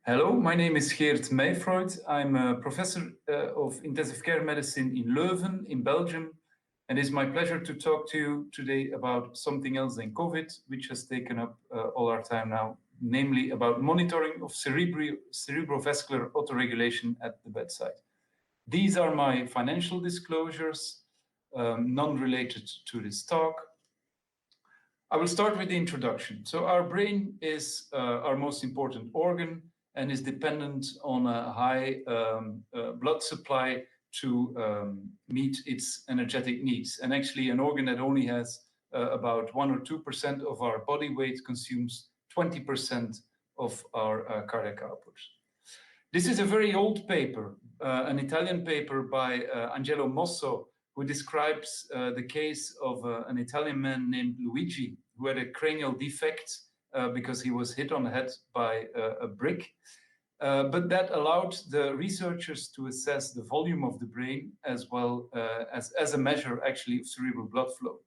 Hello, my name is G Meyfroidt. I'm a professor of intensive care medicine in Leuven, in Belgium, and it's my pleasure to talk to you today about something else than COVID, which has taken up all our time now, namely about monitoring of cerebrovascular autoregulation at the bedside. These are my financial disclosures, none related to this talk. I will start with the introduction. So our brain is our most important organ and is dependent on a high blood supply to meet its energetic needs. And actually an organ that only has about 1 or 2% of our body weight consumes 20% of our cardiac output. This is a very old paper, an Italian paper by Angelo Mosso, who describes the case of an Italian man named Luigi, who had a cranial defect because he was hit on the head by a brick. But that allowed the researchers to assess the volume of the brain as well as a measure actually of cerebral blood flow.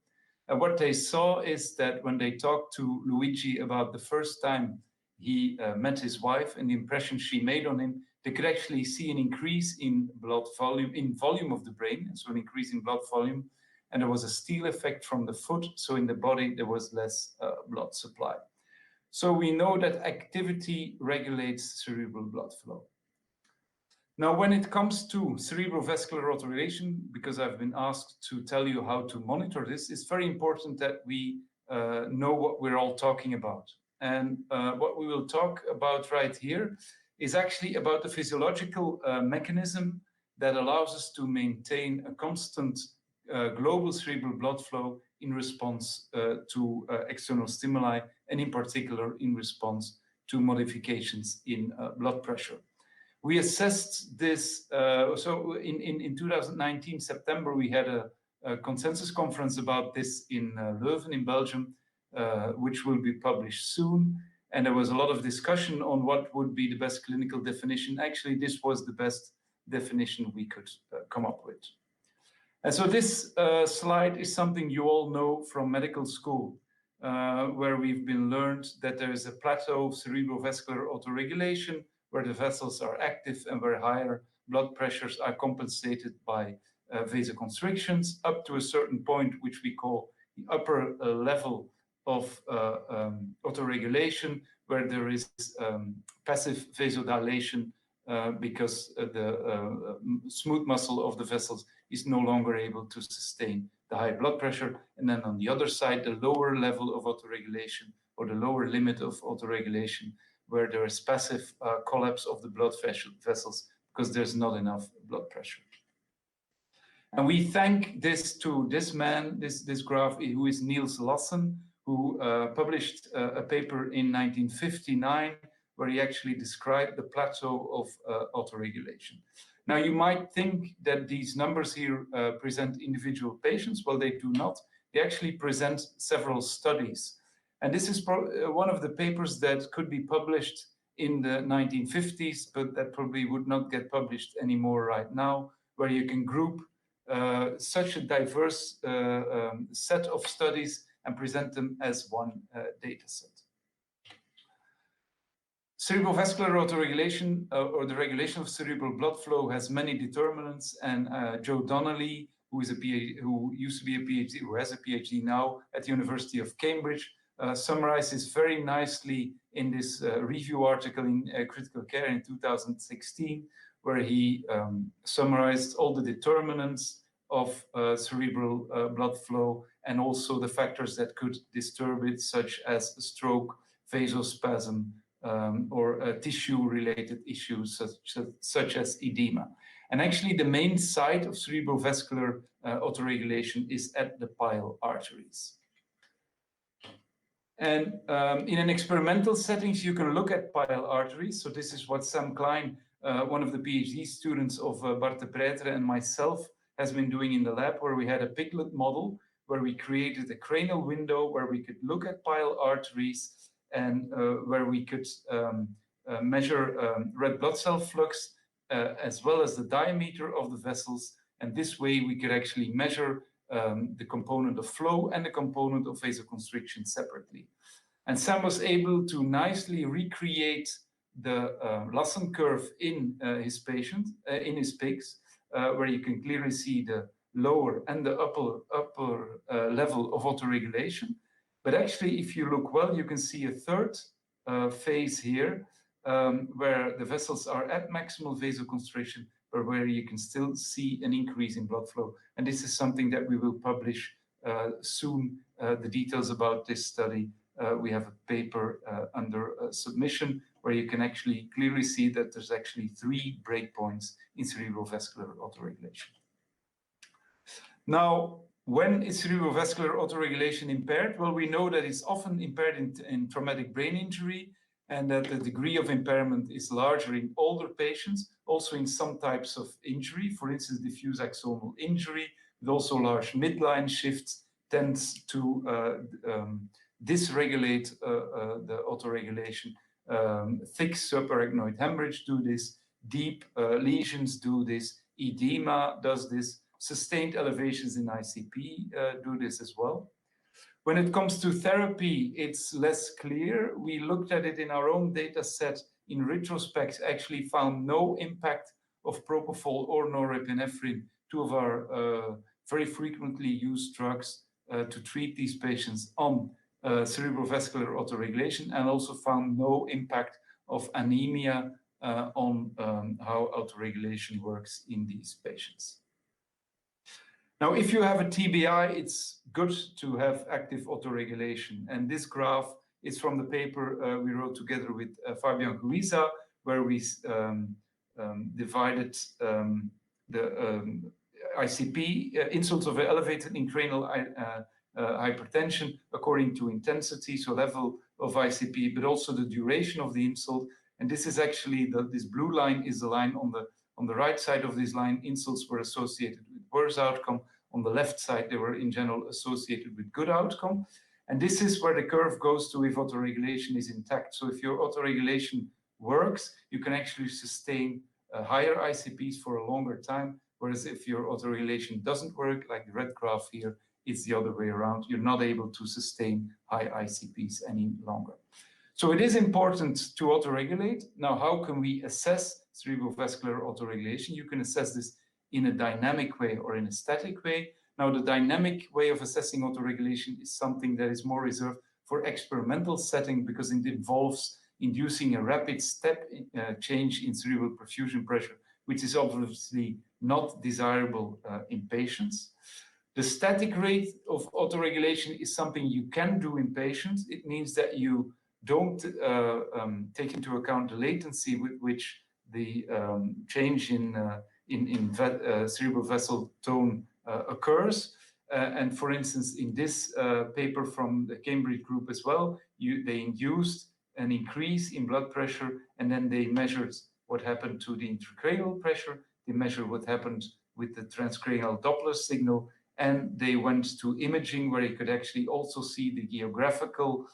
And what they saw is that when they talked to Luigi about the first time he met his wife and the impression she made on him, they could actually see an increase in blood volume, in volume of the brain, so an increase in blood volume, and there was a steal effect from the foot, so in the body there was less blood supply. So we know that activity regulates cerebral blood flow. Now, when it comes to cerebrovascular autoregulation, because I've been asked to tell you how to monitor this, it's very important that we know what we're all talking about. And what we will talk about right here is actually about the physiological mechanism that allows us to maintain a constant global cerebral blood flow in response to external stimuli, and in particular in response to modifications in blood pressure. We assessed this, so in 2019, September, we had a consensus conference about this in Leuven in Belgium, which will be published soon. And there was a lot of discussion on what would be the best clinical definition. Actually, this was the best definition we could come up with. And so this slide is something you all know from medical school, where we've been learned that there is a plateau of cerebrovascular autoregulation, where the vessels are active and where higher blood pressures are compensated by vasoconstrictions up to a certain point, which we call the upper level of autoregulation, where there is passive vasodilation because the smooth muscle of the vessels is no longer able to sustain the high blood pressure. And then on the other side, the lower level of autoregulation, or the lower limit of autoregulation, where there is passive collapse of the blood vessels because there's not enough blood pressure. And we thank this to this man, this graph, who is Niels Lassen, who published a paper in 1959, where he actually described the plateau of autoregulation. Now, you might think that these numbers here present individual patients. Well, they do not. They actually present several studies. And this is one of the papers that could be published in the 1950s, but that probably would not get published anymore right now, where you can group such a diverse set of studies and present them as one data set. Cerebrovascular autoregulation, or the regulation of cerebral blood flow, has many determinants, and Joe Donnelly, who used to be a PhD, who has a PhD now at the University of Cambridge, summarizes very nicely in this review article in Critical Care in 2016, where he summarized all the determinants of cerebral blood flow and also the factors that could disturb it, such as stroke, vasospasm, or tissue-related issues such as edema. And actually, the main site of cerebrovascular autoregulation is at the pile arteries. And in an experimental settings, you can look at pile arteries. So this is what Sam Klein, one of the PhD students of Bart de Pretre and myself, has been doing in the lab, where we had a piglet model, where we created a cranial window where we could look at pile arteries and where we could measure red blood cell flux as well as the diameter of the vessels. And this way we could actually measure the component of flow and the component of vasoconstriction separately. And Sam was able to nicely recreate the Lassen curve in his patient, in his pigs, where you can clearly see the lower and the upper level of autoregulation. But actually, if you look well, you can see a third phase here, where the vessels are at maximal vasoconstriction, but where you can still see an increase in blood flow. And this is something that we will publish soon, the details about this study. We have a paper under submission where you can actually clearly see that there's actually 3 breakpoints in cerebrovascular autoregulation. Now, when is cerebrovascular autoregulation impaired? Well, we know that it's often impaired in traumatic brain injury, and that the degree of impairment is larger in older patients, also in some types of injury, for instance, diffuse axonal injury, with also large midline shifts, tends to dysregulate the autoregulation. Thick subarachnoid hemorrhage do this, deep lesions do this, edema does this, sustained elevations in ICP do this as well. When it comes to therapy, it's less clear. We looked at it in our own data set in retrospect, actually found no impact of propofol or norepinephrine, 2 of our very frequently used drugs to treat these patients on cerebrovascular autoregulation, and also found no impact of anemia on how autoregulation works in these patients. Now, if you have a TBI, it's good to have active autoregulation. And this graph is from the paper we wrote together with Fabian Guisa, where we divided the ICP, insults of elevated intracranial hypertension according to intensity, so level of ICP, but also the duration of the insult. And this is actually, this blue line is the line on the right side of this line. Insults were associated with worse outcome. On the left side, they were in general associated with good outcome. And this is where the curve goes to if autoregulation is intact. So if your autoregulation works, you can actually sustain higher ICPs for a longer time. Whereas if your autoregulation doesn't work, like the red graph here, it's the other way around. You're not able to sustain high ICPs any longer. So it is important to autoregulate. Now, how can we assess cerebrovascular autoregulation? You can assess this in a dynamic way or in a static way. Now, the dynamic way of assessing autoregulation is something that is more reserved for experimental setting, because it involves inducing a rapid step change in cerebral perfusion pressure, which is obviously not desirable in patients. The static rate of autoregulation is something you can do in patients. It means that you don't take into account the latency with which the change in cerebral vessel tone occurs. And for instance, in this paper from the Cambridge group as well, they induced an increase in blood pressure, and then they measured what happened to the intracranial pressure, they measured what happened with the transcranial Doppler signal, and they went to imaging where you could actually also see the geographical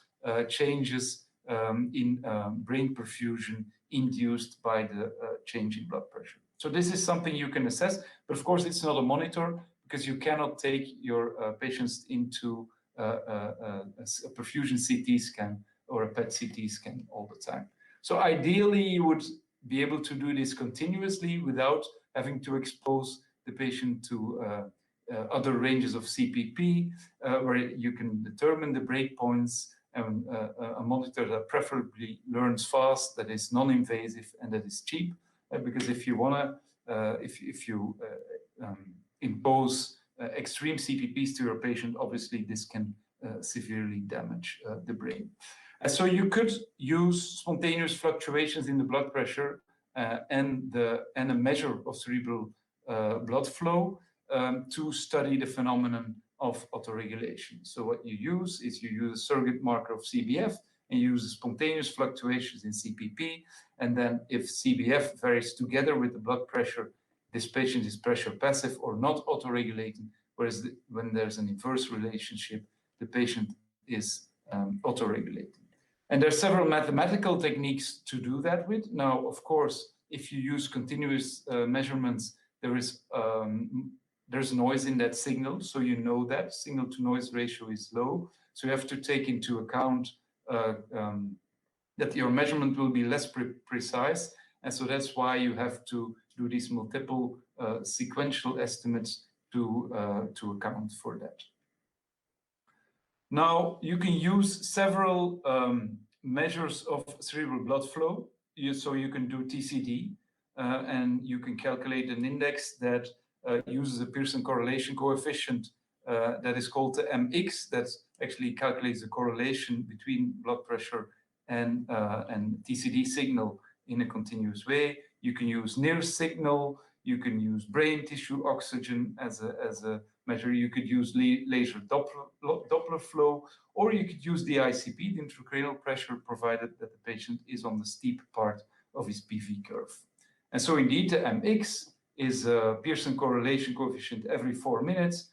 changes in brain perfusion induced by the change in blood pressure. So this is something you can assess, but of course it's not a monitor, because you cannot take your patients into a perfusion CT scan or a PET CT scan all the time. So ideally you would be able to do this continuously without having to expose the patient to other ranges of CPP, where you can determine the breakpoints, and a monitor that preferably learns fast, that is non-invasive, and that is cheap. Because if you want to, if you impose extreme CPPs to your patient, obviously this can severely damage the brain. So you could use spontaneous fluctuations in the blood pressure and a measure of cerebral blood flow to study the phenomenon of autoregulation. So what you use is you use a surrogate marker of CBF, and you use spontaneous fluctuations in CPP. And then if CBF varies together with the blood pressure, this patient is pressure passive or not autoregulating, whereas when there's an inverse relationship, the patient is autoregulating. And there are several mathematical techniques to do that with. Now, of course, if you use continuous measurements, there's noise in that signal, so you know that signal to noise ratio is low. So you have to take into account that your measurement will be less precise. And so that's why you have to do these multiple sequential estimates to account for that. Now, you can use several measures of cerebral blood flow. So you can do TCD, and you can calculate an index that uses a Pearson correlation coefficient that is called the MX, that actually calculates the correlation between blood pressure and TCD signal in a continuous way. You can use near signal, you can use brain tissue oxygen as a measure, you could use laser Doppler flow, or you could use the ICP, the intracranial pressure, provided that the patient is on the steep part of his PV curve. And so indeed, the MX is a Pearson correlation coefficient every 4 minutes.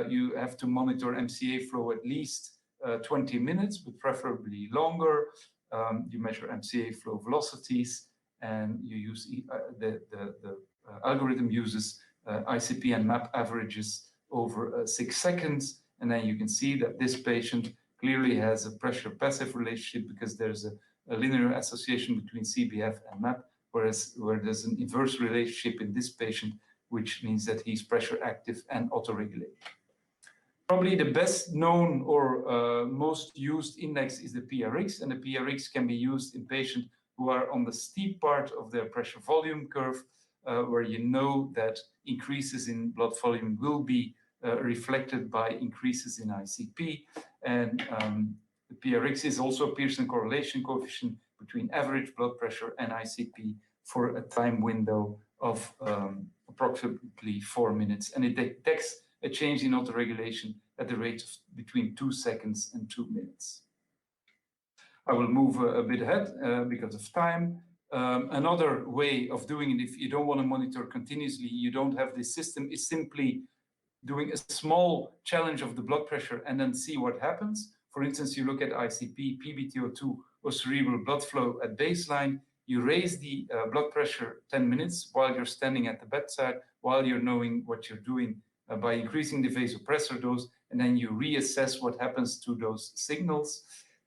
You have to monitor MCA flow at least 20 minutes, but preferably longer. You measure MCA flow velocities, and you use the algorithm uses ICP and MAP averages over 6 seconds. And then you can see that this patient clearly has a pressure-passive relationship because there's a linear association between CBF and MAP, whereas there's an inverse relationship in this patient, which means that he's pressure active and autoregulated. Probably the best known or most used index is the PRX, and the PRX can be used in patients who are on the steep part of their pressure volume curve, where you know that increases in blood volume will be reflected by increases in ICP. And the PRX is also a Pearson correlation coefficient between average blood pressure and ICP for a time window of approximately 4 minutes. And it detects a change in autoregulation at the rate of between 2 seconds and 2 minutes. I will move a bit ahead because of time. Another way of doing it, if you don't want to monitor continuously, you don't have this system, is simply doing a small challenge of the blood pressure and then see what happens. For instance, you look at ICP, PbTO2, or cerebral blood flow at baseline. You raise the blood pressure 10 minutes while you're standing at the bedside, while you're knowing what you're doing by increasing the vasopressor dose, and then you reassess what happens to those signals.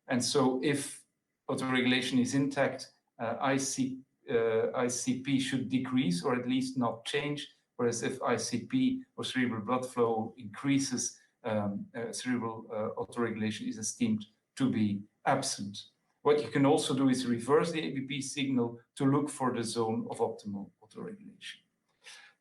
And so if autoregulation is intact, ICP should decrease or at least not change, whereas if ICP or cerebral blood flow increases, cerebral autoregulation is esteemed to be absent. What you can also do is reverse the ABP signal to look for the zone of optimal autoregulation.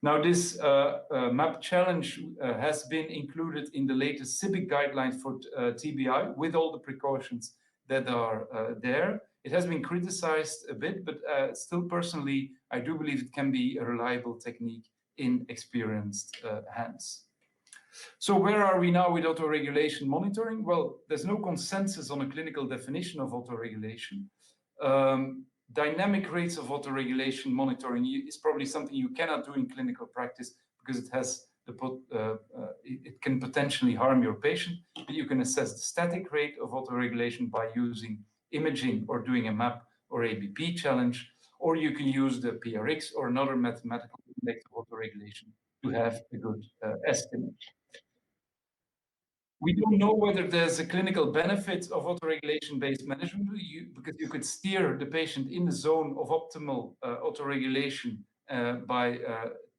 Now, this MAP challenge has been included in the latest CIBIC guidelines for TBI with all the precautions that are there. It has been criticized a bit, but still personally, I do believe it can be a reliable technique in experienced hands. So where are we now with autoregulation monitoring? Well, there's no consensus on a clinical definition of autoregulation. Dynamic rates of autoregulation monitoring is probably something you cannot do in clinical practice because it has it can potentially harm your patient. But you can assess the static rate of autoregulation by using imaging or doing a MAP or ABP challenge, or you can use the PRX or another mathematical index of autoregulation to have a good estimate. We don't know whether there's a clinical benefit of autoregulation-based management because you could steer the patient in the zone of optimal autoregulation by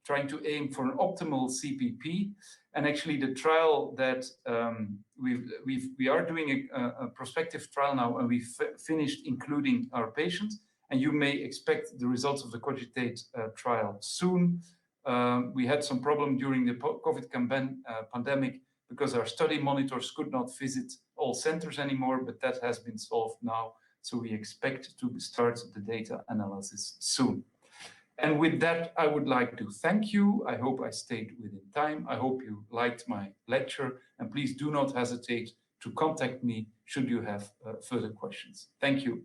trying to aim for an optimal CPP. And actually, the trial that we are doing a prospective trial now, and we've finished including our patients. And you may expect the results of the Cogitate trial soon. We had some problem during the COVID pandemic because our study monitors could not visit all centers anymore, but that has been solved now. So we expect to start the data analysis soon. And with that, I would like to thank you. I hope I stayed within time. I hope you liked my lecture, and please do not hesitate to contact me should you have further questions. Thank you.